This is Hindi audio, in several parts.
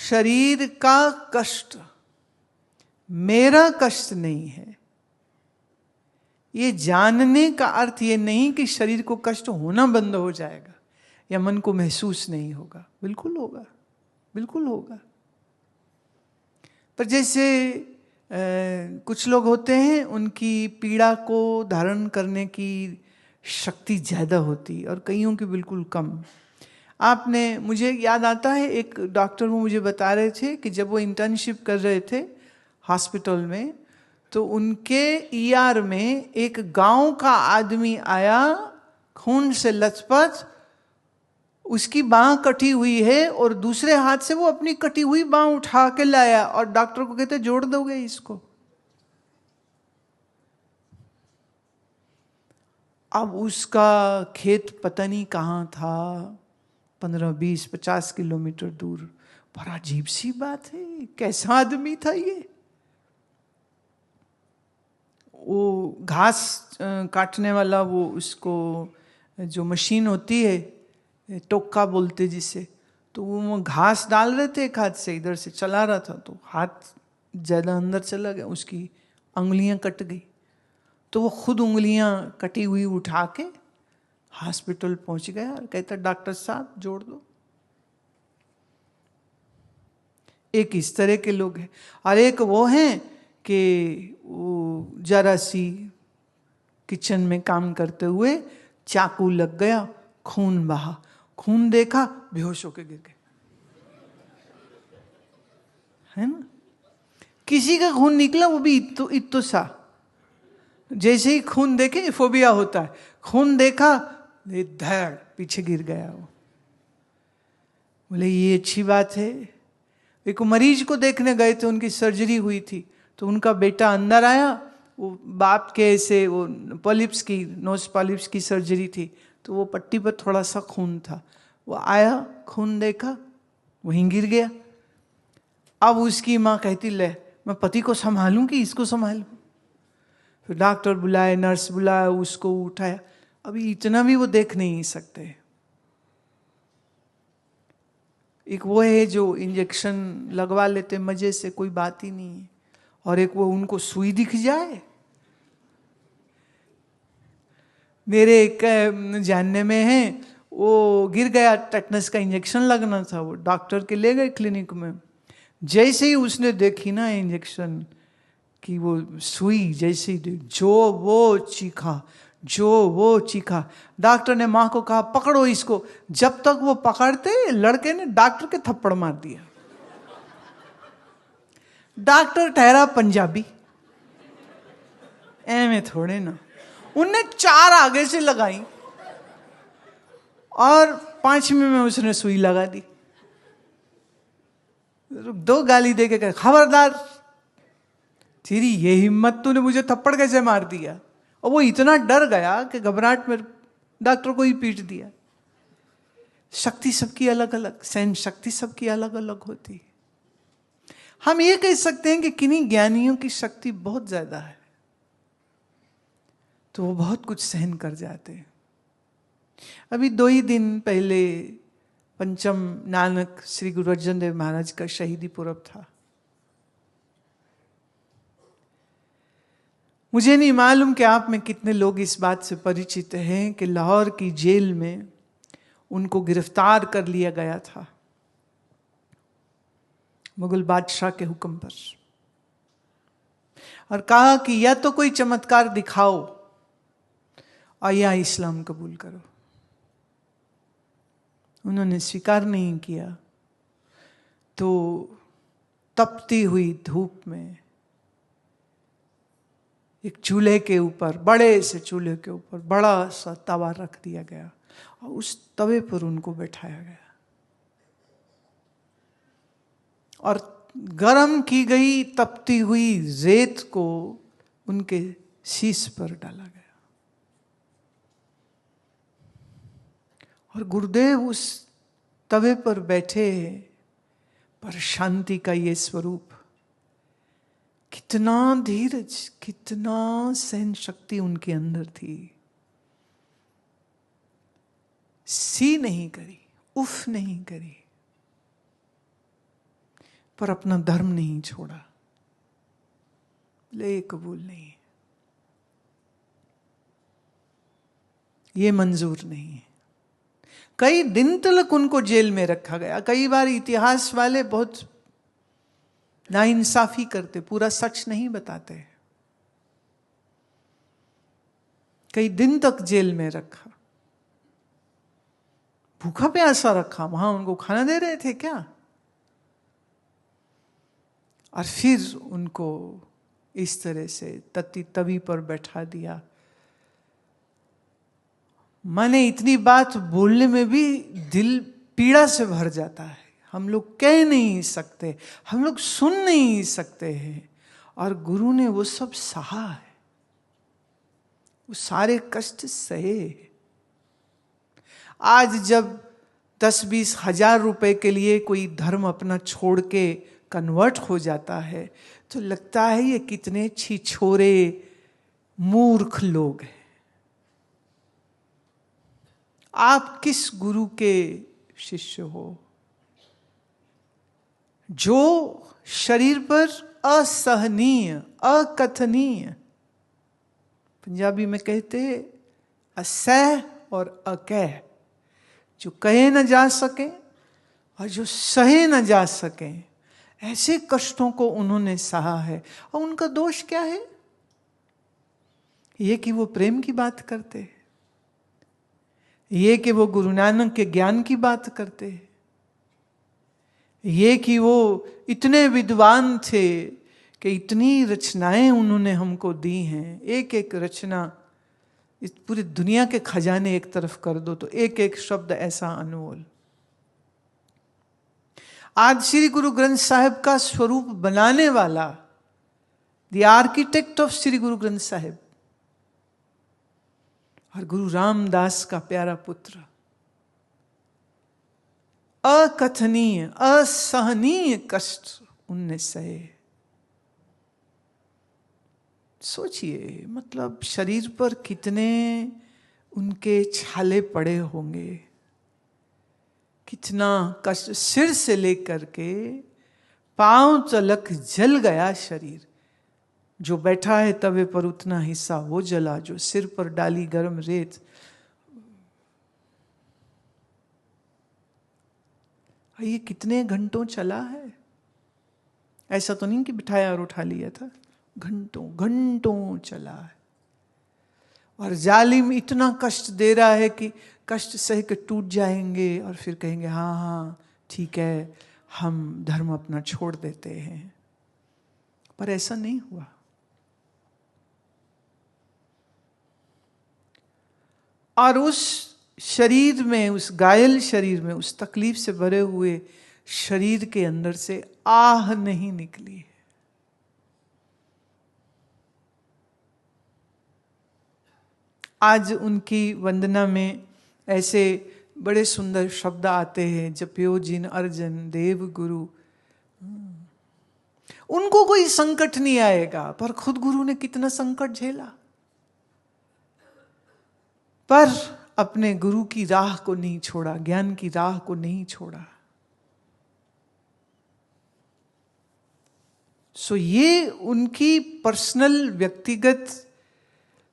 शरीर का कष्ट मेरा कष्ट नहीं है। ये जानने का अर्थ ये नहीं कि शरीर को कष्ट होना बंद हो जाएगा या मन को महसूस नहीं होगा। बिल्कुल होगा, बिल्कुल होगा। पर जैसे कुछ लोग होते हैं, उनकी पीड़ा को धारण करने की शक्ति ज़्यादा होती और कईयों की बिल्कुल कम। आपने, मुझे याद आता है, एक डॉक्टर वो मुझे बता रहे थे कि जब वो इंटर्नशिप कर रहे थे हॉस्पिटल में, तो उनके ईआर में एक गांव का आदमी आया, खून से लथपथ, उसकी बांह कटी हुई है और दूसरे हाथ से वो अपनी कटी हुई बांह उठा के लाया और डॉक्टर को कहते जोड़ दोगे इसको। अब उसका खेत पता नहीं कहाँ था, 15, 20, 50 किलोमीटर दूर। बड़ा अजीब सी बात है, कैसा आदमी था ये। वो घास काटने वाला, वो उसको जो मशीन होती है, टोक्का बोलते जिसे, तो वो घास डाल रहे थे, एक हाथ से इधर से चला रहा था, तो हाथ ज़्यादा अंदर चला गया, उसकी उंगलियां कट गई। तो वो खुद उंगलियां कटी हुई उठा के हॉस्पिटल पहुंच गया और कहता डॉक्टर साहब जोड़ दो। एक इस तरह के लोग हैं, और एक वो हैं कि वो जरा सी किचन में काम करते हुए चाकू लग गया, खून बहा, खून देखा, बेहोश होके गिर गए, है ना। किसी का खून निकला, वो भी इत्तो सा, जैसे ही खून देखे फोबिया होता है, खून देखा धड़ पीछे गिर गया वो। बोले ये अच्छी बात है। एक मरीज को देखने गए थे, उनकी सर्जरी हुई थी, तो उनका बेटा अंदर आया, वो बाप के ऐसे वो पॉलिप्स की, नोज पॉलिप्स की सर्जरी थी, तो वो पट्टी पर थोड़ा सा खून था, वो आया, खून देखा, वहीं गिर गया। अब उसकी माँ कहती ले मैं पति को संभालूं कि इसको संभालूं। फिर डॉक्टर बुलाए, नर्स बुलाया, उसको उठाया। अभी इतना भी वो देख नहीं सकते। एक वो है जो इंजेक्शन लगवा लेते मजे से, कोई बात ही नहीं है, और एक वो उनको सुई दिख जाए। मेरे एक जानने में है, वो गिर गया, टेटनस का इंजेक्शन लगना था, वो डॉक्टर के ले गए क्लिनिक में। जैसे ही उसने देखी ना इंजेक्शन कि वो सुई जैसे ही, जो वो चीखा। डॉक्टर ने माँ को कहा पकड़ो इसको। जब तक वो पकड़ते, लड़के ने डॉक्टर के थप्पड़ मार दिया। डॉक्टर ठहरा पंजाबी, में थोड़े ना, उनने 4 आगे से लगाई और 5वें में उसने सुई लगा दी। 2 गाली देके कहा खबरदार, तेरी ये हिम्मत, तूने मुझे थप्पड़ कैसे मार दिया। और वो इतना डर गया कि घबराहट में डॉक्टर को ही पीट दिया। शक्ति सबकी अलग अलग, सहन शक्ति सबकी अलग अलग होती है। हम ये कह सकते हैं कि किन्हीं ज्ञानियों की शक्ति बहुत ज्यादा है, तो वो बहुत कुछ सहन कर जाते हैं। अभी 2 ही दिन पहले पंचम नानक श्री गुरु अर्जन देव महाराज का शहीदी पुरब था। मुझे नहीं मालूम कि आप में कितने लोग इस बात से परिचित हैं कि लाहौर की जेल में उनको गिरफ्तार कर लिया गया था मुगल बादशाह के हुक्म पर, और कहा कि या तो कोई चमत्कार दिखाओ और या इस्लाम कबूल करो। उन्होंने स्वीकार नहीं किया, तो तपती हुई धूप में एक चूल्हे के ऊपर, बड़े से चूल्हे के ऊपर बड़ा सा तवा रख दिया गया और उस तवे पर उनको बैठाया गया और गरम की गई तपती हुई रेत को उनके शीश पर डाला गया। और गुरुदेव उस तवे पर बैठे, पर शांति का ये स्वरूप, कितना धीरज, कितना सहन शक्ति उनके अंदर थी। सी नहीं करी, उफ नहीं करी। पर अपना धर्म नहीं छोड़ा। ले कबूल नहीं, ये मंजूर नहीं है। कई दिन तक उनको जेल में रखा गया। कई बार इतिहास वाले बहुत नाइंसाफी करते, पूरा सच नहीं बताते। कई दिन तक जेल में रखा, भूखा प्यासा रखा। वहां उनको खाना दे रहे थे क्या? और फिर उनको इस तरह से तवी पर बैठा दिया। माने इतनी बात बोलने में भी दिल पीड़ा से भर जाता है। हम लोग कह नहीं सकते, हम लोग सुन नहीं सकते हैं। और गुरु ने वो सब सहा है, वो सारे कष्ट सहे। आज जब 10-20 हजार रुपए के लिए कोई धर्म अपना छोड़ के कन्वर्ट हो जाता है तो लगता है ये कितने छिछोरे मूर्ख लोग हैं। आप किस गुरु के शिष्य हो जो शरीर पर असहनीय, अकथनीय, पंजाबी में कहते हैं असह और अकह, जो कहे न जा सके और जो सहे न जा सके, ऐसे कष्टों को उन्होंने सहा है। और उनका दोष क्या है? ये कि वो प्रेम की बात करते हैं, ये कि वो गुरु नानक के ज्ञान की बात करते हैं, ये कि वो इतने विद्वान थे कि इतनी रचनाएं उन्होंने हमको दी हैं। एक एक रचना, इस पूरी दुनिया के खजाने एक तरफ कर दो तो एक एक शब्द ऐसा अनमोल। आज श्री गुरु ग्रंथ साहिब का स्वरूप बनाने वाला, the architect of Shri Guru Granth Sahib और गुरु रामदास का प्यारा पुत्र, अकथनीय, असहनीय कष्ट उनने सहे। सोचिए, मतलब शरीर पर कितने उनके छाले पड़े होंगे, कितना कष्ट। सिर से लेकर के पांव तलक जल गया शरीर। जो बैठा है तवे पर उतना हिस्सा वो जला, जो सिर पर डाली गर्म रेत। ये कितने घंटों चला है? ऐसा तो नहीं कि बिठाया और उठा लिया था, घंटों घंटों चला है। और जालिम इतना कष्ट दे रहा है कि कष्ट सह के टूट जाएंगे और फिर कहेंगे हाँ हाँ ठीक है, हम धर्म अपना छोड़ देते हैं। पर ऐसा नहीं हुआ। और उस शरीर में, उस घायल शरीर में, उस तकलीफ से भरे हुए शरीर के अंदर से आह नहीं निकली है। आज उनकी वंदना में ऐसे बड़े सुंदर शब्द आते हैं, जप्यो जिन अर्जन देव गुरु। उनको कोई संकट नहीं आएगा, पर खुद गुरु ने कितना संकट झेला, पर अपने गुरु की राह को नहीं छोड़ा, ज्ञान की राह को नहीं छोड़ा। सो ये उनकी पर्सनल व्यक्तिगत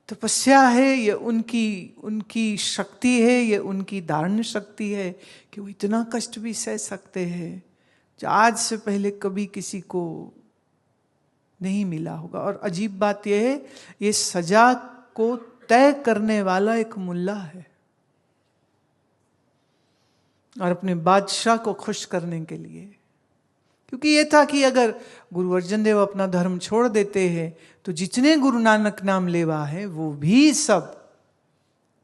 तपस्या है, ये उनकी शक्ति है, ये उनकी धारण शक्ति है कि वो इतना कष्ट भी सह सकते हैं जो आज से पहले कभी किसी को नहीं मिला होगा। और अजीब बात यह है, ये सजा को तय करने वाला एक मुल्ला है, और अपने बादशाह को खुश करने के लिए। क्योंकि ये था कि अगर गुरु अर्जन देव अपना धर्म छोड़ देते हैं तो जितने गुरु नानक नाम लेवा है वो भी सब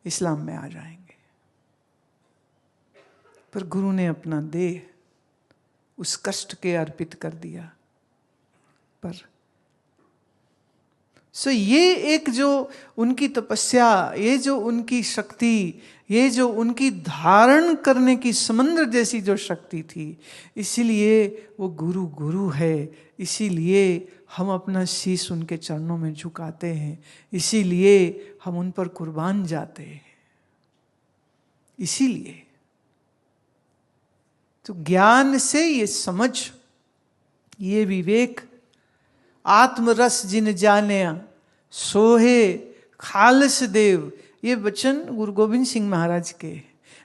इस्लाम में आ जाएंगे। पर गुरु ने अपना देह उस कष्ट के अर्पित कर दिया। पर ये एक जो उनकी तपस्या, ये जो उनकी शक्ति, ये जो उनकी धारण करने की समंदर जैसी जो शक्ति थी, इसीलिए वो गुरु गुरु है। इसीलिए हम अपना शीश उनके चरणों में झुकाते हैं, इसीलिए हम उन पर कुर्बान जाते हैं। इसीलिए तो ज्ञान से ये समझ ये विवेक आत्मरस जिन जाने सोहे खालस देव, ये वचन गुरु गोविंद सिंह महाराज के।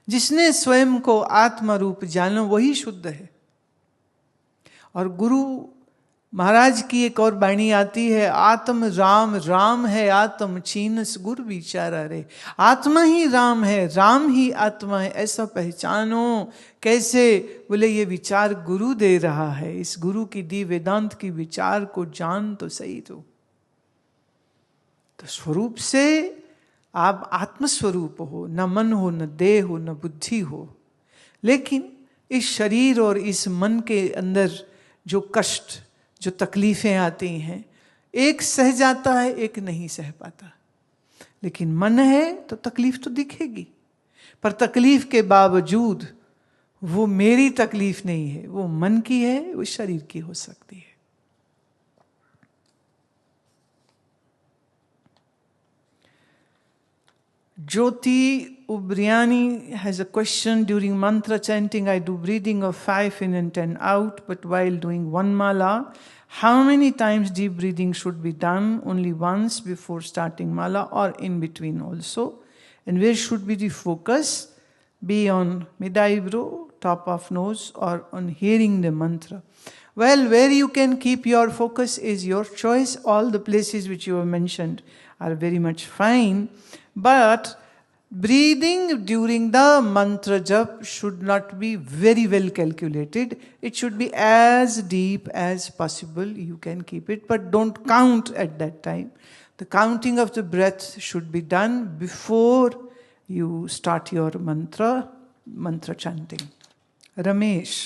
जिसने स्वयं को आत्मा रूप जानो वही शुद्ध है। और गुरु महाराज की एक और वाणी आती है, आत्म राम राम है आत्म चीनस गुरु विचारा रे। आत्मा ही राम है, राम ही आत्मा है, ऐसा पहचानो। कैसे? बोले ये विचार गुरु दे रहा है। इस गुरु की दी वेदांत की विचार को जान तो सही। तो स्वरूप से आप आत्मस्वरूप हो, न मन हो, न देह हो, न बुद्धि हो। लेकिन इस शरीर और इस मन के अंदर जो कष्ट, जो तकलीफें आती हैं, एक सह जाता है, एक नहीं सह पाता। लेकिन मन है तो तकलीफ तो दिखेगी, पर तकलीफ के बावजूद वो मेरी तकलीफ नहीं है, वो मन की है, वो शरीर की हो सकती है। Jyoti Ubriani has a question. During mantra chanting, I do breathing of 5 in and 10 out, but while doing one mala, how many times deep breathing should be done? Only once before starting mala or in between also? And where should be the focus? Be on mid-eyebrow, top of nose, or on hearing the mantra? Well, where you can keep your focus is your choice. All the places which you have mentioned are very much fine. But breathing during the mantra jap should not be very well calculated. It should be as deep as possible. You can keep it, but don't count at that time. The counting of the breath should be done before you start your mantra chanting. Ramesh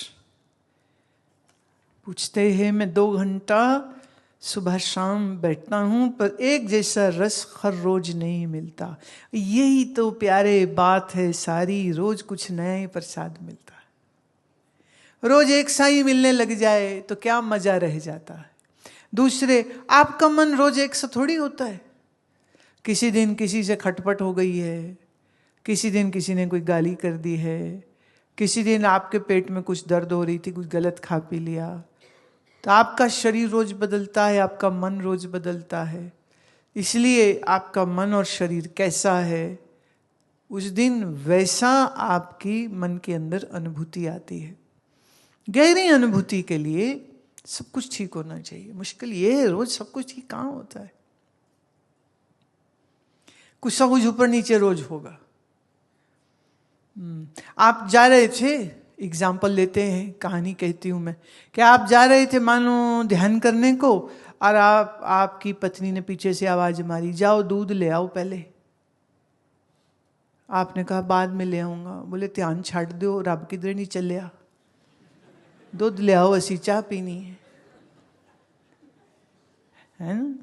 पूछते हैं, मैं 2 घंटा सुबह शाम बैठता हूँ, पर एक जैसा रस हर रोज नहीं मिलता। यही तो प्यारे बात है सारी, रोज कुछ नया ही प्रसाद मिलता है। रोज एक सा ही मिलने लग जाए तो क्या मजा रह जाता है। दूसरे, आपका मन रोज एक सा थोड़ी होता है। किसी दिन किसी से खटपट हो गई है, किसी दिन किसी ने कोई गाली कर दी है, किसी दिन आपके पेट में कुछ दर्द हो रही थी, कुछ गलत खा पी लिया। तो आपका शरीर रोज बदलता है, आपका मन रोज बदलता है। इसलिए आपका मन और शरीर कैसा है, उस दिन वैसा आपकी मन के अंदर अनुभूति आती है। गहरी अनुभूति के लिए सब कुछ ठीक होना चाहिए। मुश्किल ये है, रोज सब कुछ ठीक कहाँ होता है। कुछ ना कुछ ऊपर नीचे रोज होगा। आप जा रहे थे, एग्जाम्पल लेते हैं, कहानी कहती हूँ मैं, कि आप जा रहे थे मानो ध्यान करने को, और आपकी पत्नी ने पीछे से आवाज मारी, जाओ दूध ले आओ पहले। आपने कहा बाद में ले आऊंगा। बोले ध्यान छाड़ दो, रब किधर नहीं चलिया, दूध ले आओ, ऐसी चाह पीनी है ना।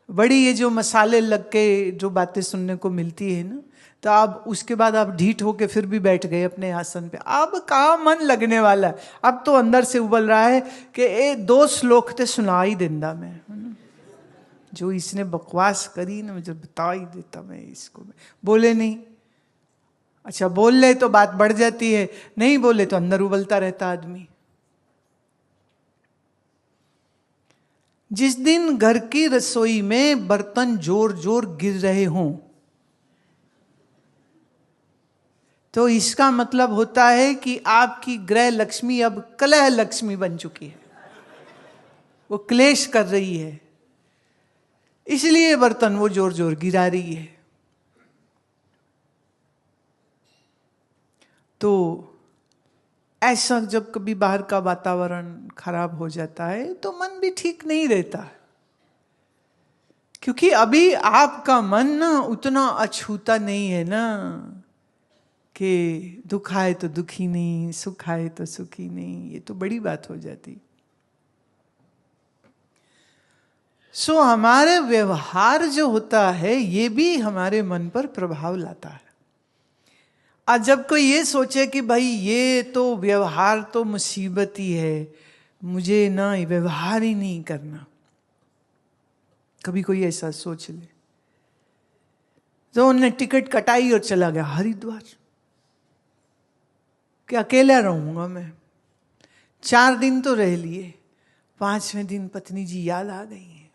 बड़ी ये जो मसाले लग के जो बातें सुनने को मिलती है ना, तो आप उसके बाद आप ढीठ होके फिर भी बैठ गए अपने आसन पे। अब कहाँ मन लगने वाला है। अब तो अंदर से उबल रहा है कि 2 श्लोक ते सुना ही देंदा मैं, जो इसने बकवास करी ना, मुझे बता ही देता मैं इसको। बोले नहीं, अच्छा बोल ले तो बात बढ़ जाती है, नहीं बोले तो अंदर उबलता रहता आदमी। जिस दिन घर की रसोई में बर्तन जोर जोर गिर रहे हों, तो इसका मतलब होता है कि आपकी ग्रह लक्ष्मी अब कलह लक्ष्मी बन चुकी है, वो क्लेश कर रही है, इसलिए बर्तन वो जोर जोर गिरा रही है। तो ऐसा जब कभी बाहर का वातावरण खराब हो जाता है तो मन भी ठीक नहीं रहता है, क्योंकि अभी आपका मन ना उतना अछूता नहीं है ना कि दुख आए तो दुखी नहीं, सुख आए तो सुखी नहीं। ये तो बड़ी बात हो जाती। सो हमारे व्यवहार जो होता है ये भी हमारे मन पर प्रभाव लाता है। आज जब कोई ये सोचे कि भाई ये तो व्यवहार तो मुसीबत ही है, मुझे ना व्यवहार ही नहीं करना, कभी कोई ऐसा सोच ले, तो उन्होंने टिकट कटाई और चला गया हरिद्वार कि अकेला रहूंगा मैं, 4 दिन तो रह लिए, 5वें दिन पत्नी जी याद आ गई हैं,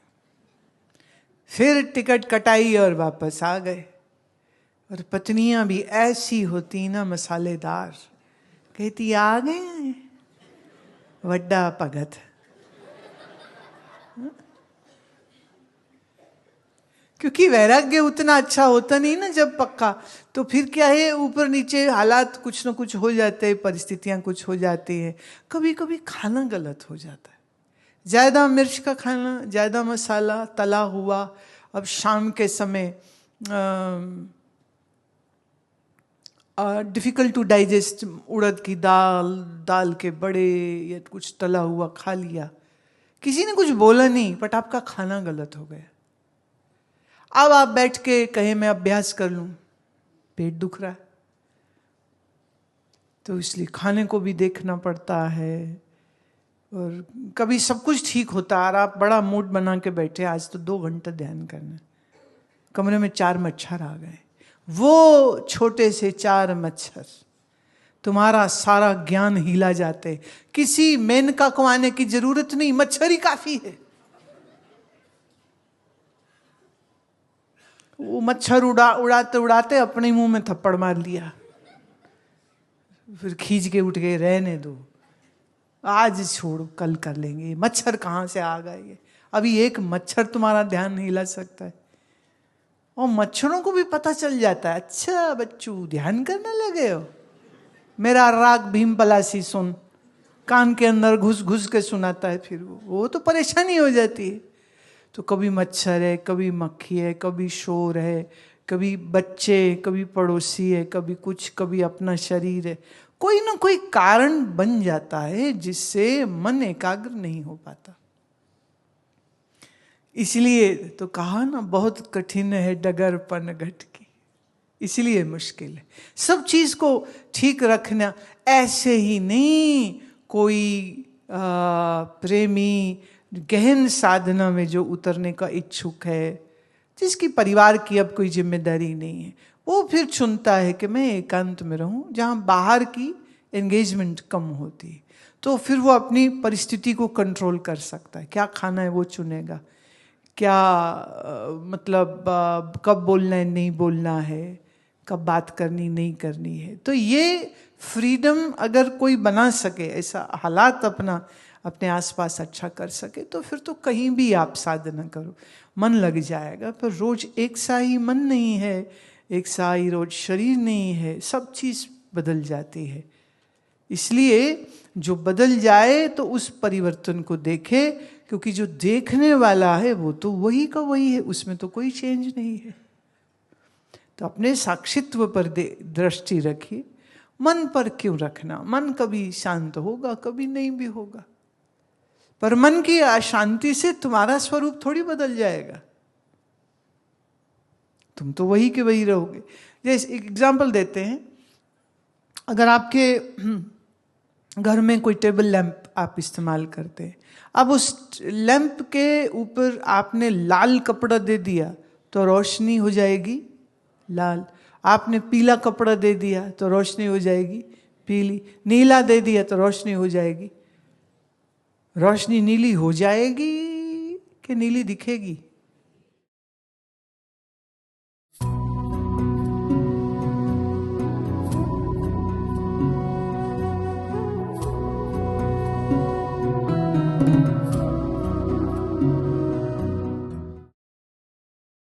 फिर टिकट कटाई और वापस आ गए। और पत्नियां भी ऐसी होती ना मसालेदार, कहती आ गए वड्डा भगत। क्योंकि वैराग्य उतना अच्छा होता नहीं ना जब पक्का, तो फिर क्या है, ऊपर नीचे हालात कुछ ना कुछ हो जाते हैं, परिस्थितियां कुछ हो जाती है। कभी कभी खाना गलत हो जाता है, ज़्यादा मिर्च का खाना, ज़्यादा मसाला तला हुआ। अब शाम के समय डिफ़िकल्ट टू डाइजेस्ट, उड़द की दाल, दाल के बड़े या कुछ तला हुआ खा लिया, किसी ने कुछ बोला नहीं, बट आपका खाना गलत हो गया। अब आप बैठ के कहे मैं अभ्यास कर लूं, पेट दुख रहा है, तो इसलिए खाने को भी देखना पड़ता है। और कभी सब कुछ ठीक होता है और आप बड़ा मूड बना के बैठे, आज तो 2 घंटा ध्यान करना, कमरे में 4 मच्छर आ गए। वो छोटे से 4 मच्छर तुम्हारा सारा ज्ञान हिला जाते। किसी मेनका को आने की जरूरत नहीं, मच्छर ही काफी है। वो मच्छर उड़ाते उड़ाते अपने मुंह में थप्पड़ मार लिया, फिर खींच के उठ गए, रहने दो, आज छोड़ो, कल कर लेंगे। मच्छर कहाँ से आ गए, अभी एक मच्छर तुम्हारा ध्यान नहीं हिला सकता है। और मच्छरों को भी पता चल जाता है, अच्छा बच्चू ध्यान करने लगे हो, मेरा राग भीम पलासी सुन, कान के अंदर घुस घुस के सुनाता है। फिर वो तो परेशानी हो जाती है। तो कभी मच्छर है, कभी मक्खी है, कभी शोर है, कभी बच्चे, कभी पड़ोसी है, कभी कुछ, कभी अपना शरीर है। कोई ना कोई कारण बन जाता है जिससे मन एकाग्र नहीं हो पाता। इसलिए तो कहा ना, बहुत कठिन है डगर पन घट की, इसलिए मुश्किल है। सब चीज को ठीक रखना ऐसे ही नहीं। कोई प्रेमी गहन साधना में जो उतरने का इच्छुक है, जिसकी परिवार की अब कोई जिम्मेदारी नहीं है, वो फिर चुनता है कि मैं एकांत में रहूं जहां बाहर की एंगेजमेंट कम होती है, तो फिर वो अपनी परिस्थिति को कंट्रोल कर सकता है। क्या खाना है वो चुनेगा, क्या कब बोलना है नहीं बोलना है, कब बात करनी नहीं करनी है। तो ये फ्रीडम अगर कोई बना सके, ऐसा हालात अपने आसपास अच्छा कर सके, तो फिर तो कहीं भी आप साधना करो मन लग जाएगा। पर रोज एक सा ही मन नहीं है, एक सा ही रोज शरीर नहीं है, सब चीज बदल जाती है। इसलिए जो बदल जाए तो उस परिवर्तन को देखे, क्योंकि जो देखने वाला है वो तो वही का वही है, उसमें तो कोई चेंज नहीं है। तो अपने साक्षित्व पर दृष्टि रखिए। मन पर क्यों रखना, मन कभी शांत होगा, कभी नहीं भी होगा। पर मन की अशांति से तुम्हारा स्वरूप थोड़ी बदल जाएगा, तुम तो वही के वही रहोगे। जैसे एक एग्जाम्पल देते हैं, अगर आपके घर में कोई टेबल लैंप आप इस्तेमाल करते हैं, अब उस लैंप के ऊपर आपने लाल कपड़ा दे दिया तो रोशनी हो जाएगी लाल, आपने पीला कपड़ा दे दिया तो रोशनी हो जाएगी पीली, नीला दे दिया तो रोशनी हो जाएगी। रोशनी नीली हो जाएगी कि नीली दिखेगी?